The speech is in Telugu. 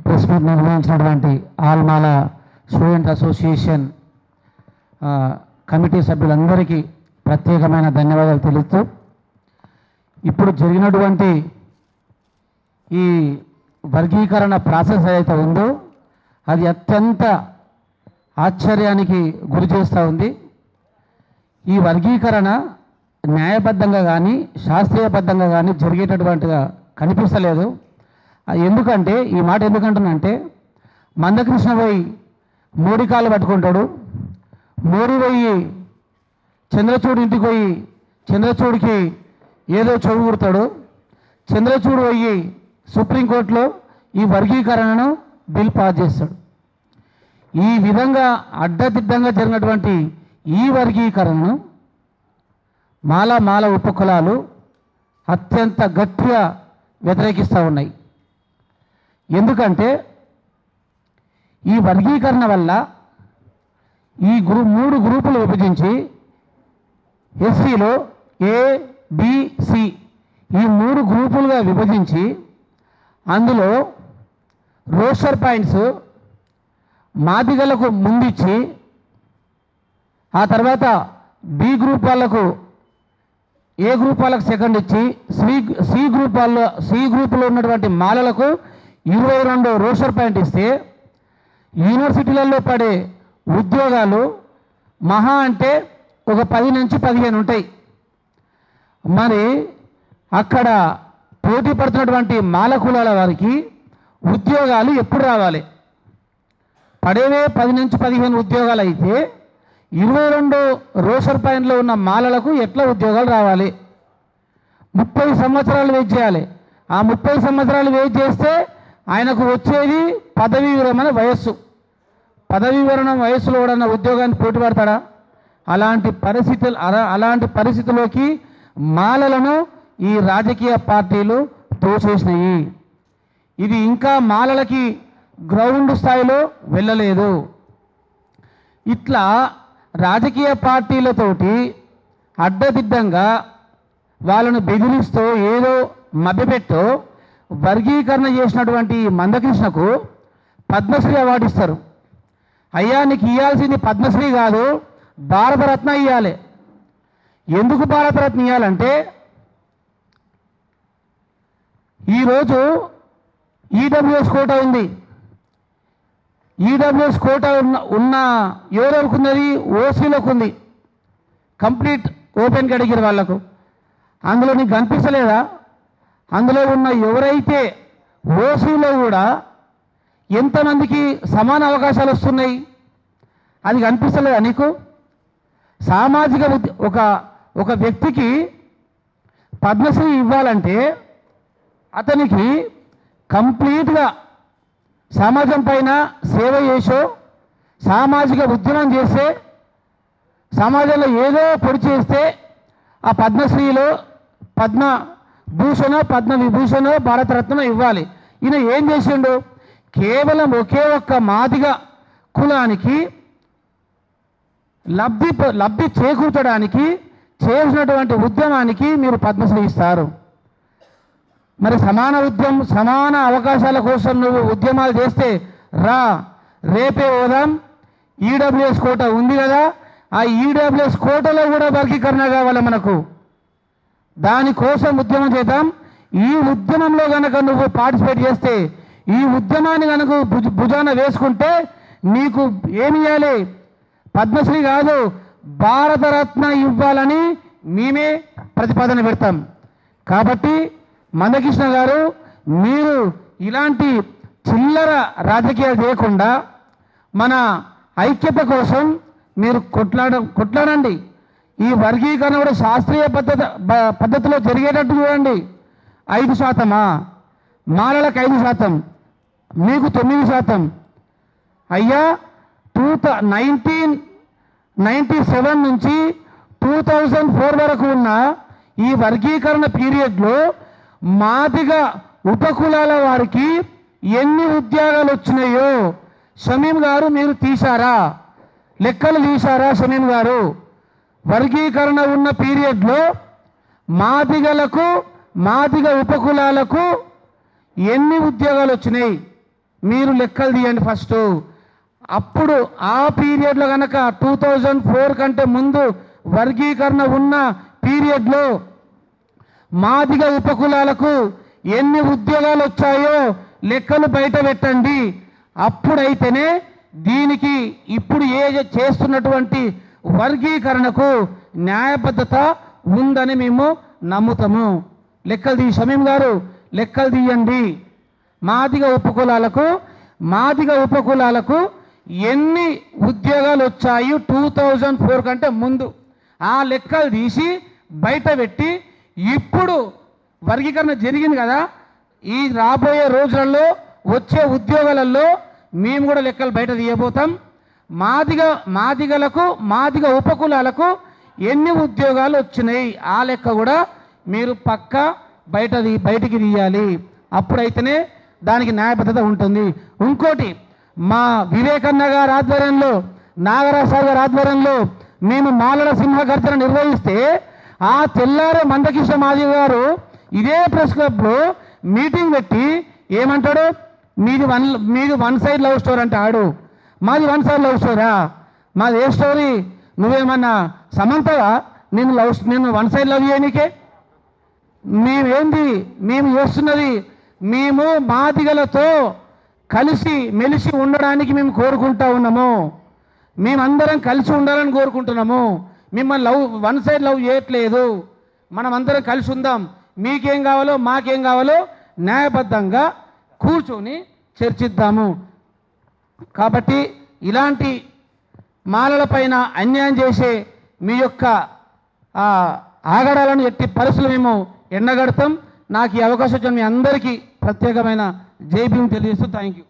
ప్రెస్ మీట్ నిర్వహించినటువంటి ఆల్మాల స్టూడెంట్ అసోసియేషన్ కమిటీ సభ్యులందరికీ ప్రత్యేకమైన ధన్యవాదాలు తెలుపుతూ ఇప్పుడు జరిగినటువంటి ఈ వర్గీకరణ ప్రాసెస్ ఏదైతే ఉందో అది అత్యంత ఆశ్చర్యానికి గురి చేస్తూ ఉంది. ఈ వర్గీకరణ న్యాయబద్ధంగా కానీ శాస్త్రీయబద్ధంగా కానీ జరిగేటటువంటిగా కనిపిస్తలేదు. ఎందుకంటే ఈ మాట ఎందుకంటున్నంటే మందకృష్ణ పోయి మోడీ కాళ్ళు పట్టుకుంటాడు, మోడీ పోయి చంద్రచూడ్ ఇంటికి పోయి చంద్రచూడ్కి ఏదో చెవు కుడతాడు, చంద్రచూడ్ పోయి సుప్రీంకోర్టులో ఈ వర్గీకరణను బిల్ పాస్ చేస్తాడు. ఈ విధంగా అడ్డదిడ్డంగా జరిగినటువంటి ఈ వర్గీకరణను మాల ఉపకులాలు అత్యంత గట్టిగా వ్యతిరేకిస్తూ ఉన్నాయి. ఎందుకంటే ఈ వర్గీకరణ వల్ల ఈ మూడు గ్రూపులు విభజించి ఎస్సీలో ఏబిసి ఈ 3 గ్రూపులుగా విభజించి అందులో రోస్టర్ పాయింట్స్ మాదిగలకు ముందిచ్చి ఆ తర్వాత బి గ్రూప్ వాళ్ళకు ఏ గ్రూప్ వాళ్ళకు సెకండ్ ఇచ్చి సి గ్రూపులో ఉన్నటువంటి మాలలకు 22 రోస్టర్ పాయింట్ ఇస్తే యూనివర్సిటీలలో పడే ఉద్యోగాలు మహా అంటే ఒక 10 నుంచి 15 ఉంటాయి. మరి అక్కడ పోటీ పడుతున్నటువంటి మాల కులాల వారికి ఉద్యోగాలు ఎప్పుడు రావాలి? పడేవే 10 నుంచి 15 ఉద్యోగాలు అయితే 22 రోస్టర్ పాయింట్లో ఉన్న మాలలకు ఎట్లా ఉద్యోగాలు రావాలి? 30 సంవత్సరాలు వెయిట్ చేయాలి. ఆ 30 సంవత్సరాలు వెయిట్ చేస్తే ఆయనకు వచ్చేది పదవీ విరమణ వయస్సు. పదవీ విరమణ వయస్సులో కూడా ఉద్యోగాన్ని పోటీ పడతాడా? అలాంటి పరిస్థితుల్లోకి మాలలను ఈ రాజకీయ పార్టీలు తోచేసినాయి. ఇది ఇంకా మాలలకి గ్రౌండ్ స్థాయిలో వెళ్ళలేదు. ఇట్లా రాజకీయ పార్టీలతోటి అడ్డదిడ్డంగా వాళ్ళను బెదిరిస్తూ ఏదో మభ్యపెట్టో వర్గీకరణ చేసినటువంటి మందకృష్ణకు పద్మశ్రీ అవార్డు ఇస్తారు. అయ్యా నీకు ఇవ్వాల్సింది పద్మశ్రీ కాదు, భారతరత్న ఇవ్వాలి. ఎందుకు భారతరత్న ఇవ్వాలంటే ఈరోజు ఈడబ్ల్యూఎస్ కోటా ఉంది. ఈడబ్ల్యూఎస్ కోటా ఉన్న ఎవరెవరికి ఉన్నది? ఓసీలకు ఉంది, కంప్లీట్ ఓపెన్ కేటగిరీ వాళ్లకు. అందులో నీకు కనిపిస్తలేదా? అందులో ఉన్న ఎవరైతే ఓసీలో కూడా ఎంతమందికి సమాన అవకాశాలు వస్తున్నాయి? అది కనిపిస్తలేదా నీకు? సామాజిక ఒక వ్యక్తికి పద్మశ్రీ ఇవ్వాలంటే అతనికి కంప్లీట్గా సమాజం పైన సేవ చేసో సామాజిక ఉద్యమం చేస్తే సమాజంలో ఏదో పొడి చేస్తే ఆ పద్మశ్రీలో పద్మభూషణో పద్మవిభూషణో భారతరత్న ఇవ్వాలి. ఈయన ఏం చేసిండు? కేవలం ఒకే ఒక్క మాదిగ కులానికి లబ్ధి చేకూర్చడానికి చేసినటువంటి ఉద్యమానికి మీరు పద్మశ్రీ ఇస్తారు. మరి సమాన అవకాశాల కోసం నువ్వు ఉద్యమాలు చేస్తే రేపే పోదాం. ఈడబ్ల్యూఎస్ కోట ఉంది కదా, ఆ ఈడబ్ల్యూఎస్ కోటలో కూడా వర్గీకరణ కావాలి మనకు. దానికోసం ఉద్యమం చేద్దాం. ఈ ఉద్యమంలో కనుక నువ్వు పార్టిసిపేట్ చేస్తే, ఈ ఉద్యమాన్ని కనుక భుజాన వేసుకుంటే నీకు ఏమి ఇవ్వాలి? పద్మశ్రీ కాదు, భారతరత్న ఇవ్వాలని మేమే ప్రతిపాదన పెడతాం. కాబట్టి మందకృష్ణ గారు, మీరు ఇలాంటి చిల్లర రాజకీయాలు చేయకుండా మన ఐక్యత కోసం మీరు కొట్లాడండి. ఈ వర్గీకరణ కూడా శాస్త్రీయ పద్ధతిలో జరిగేటట్టు చూడండి. 5%, మాలలకు 5%, మీకు 9%. అయ్యా 1997 నుంచి 2004 వరకు ఉన్న ఈ వర్గీకరణ పీరియడ్లో మాదిగ ఉపకులాల వారికి ఎన్ని ఉద్యోగాలు వచ్చినాయో షమీం గారు మీరు తీశారా? లెక్కలు తీశారా షమీం గారు? వర్గీకరణ ఉన్న పీరియడ్లో మాదిగ ఉపకులాలకు ఎన్ని ఉద్యోగాలు వచ్చినాయి? మీరు లెక్కలు తీయండి ఫస్ట్. అప్పుడు ఆ పీరియడ్లో కనుక 2004 కంటే ముందు వర్గీకరణ ఉన్న పీరియడ్లో మాదిగ ఉపకులాలకు ఎన్ని ఉద్యోగాలు వచ్చాయో లెక్కలు బయట పెట్టండి. అప్పుడైతేనే దీనికి ఇప్పుడు చేస్తున్నటువంటి వర్గీకరణకు న్యాయబద్ధత ఉందని మేము నమ్ముతాము. లెక్కలు తీ షమీం గారు లెక్కలు తీయండి. మాదిగ ఉపకులాలకు ఎన్ని ఉద్యోగాలు వచ్చాయి 2004 కంటే ముందు ఆ లెక్కలు తీసి బయట పెట్టి, ఇప్పుడు వర్గీకరణ జరిగింది కదా, ఈ రాబోయే రోజులలో వచ్చే ఉద్యోగాలలో మేము కూడా లెక్కలు బయట తీయబోతాం. మాదిగ ఉపకులాలకు ఎన్ని ఉద్యోగాలు వచ్చినాయి ఆ లెక్క కూడా మీరు పక్క బయటికి తీయాలి. అప్పుడైతేనే దానికి న్యాయబద్ధత ఉంటుంది. ఇంకోటి, మా వివేకన్న గారి ఆధ్వర్యంలో, నాగరాజు గారి ఆధ్వర్యంలో మేము మాలల సింహగర్జన నిర్వహిస్తే ఆ తెల్లారే మందకృష్ణ మాదిగ గారు ఇదే ప్రెస్ క్లబ్లో మీటింగ్ పెట్టి ఏమంటాడు, మీది వన్ సైడ్ లవ్ స్టోరీ అంటే ఆడు, మాది వన్ సైడ్ లవ్ స్టోరా, మాది ఏ స్టోరీ, నువ్వేమన్నా సమంతగా నేను వన్ సైడ్ లవ్ చేయనికే? మేము చేస్తున్నది, మేము మాదిగలతో కలిసి మెలిసి ఉండడానికి మేము కోరుకుంటా ఉన్నాము. మేమందరం కలిసి ఉండాలని కోరుకుంటున్నాము. మిమ్మల్ని వన్ సైడ్ లవ్ చేయట్లేదు. మనం అందరం కలిసి ఉందాం. మీకేం కావాలో మాకేం కావాలో న్యాయబద్ధంగా కూర్చొని చర్చిద్దాము. కాబట్టి ఇలాంటి మాలల పైన అన్యాయం చేసే మీ యొక్క ఆగడాలను ఎట్టి పరిస్థితులు మేము ఎండగడతాం. నాకు ఈ అవకాశం వచ్చిన మీ అందరికీ ప్రత్యేకమైన జై భీమ్ తెలియజేస్తూ థ్యాంక్ యూ.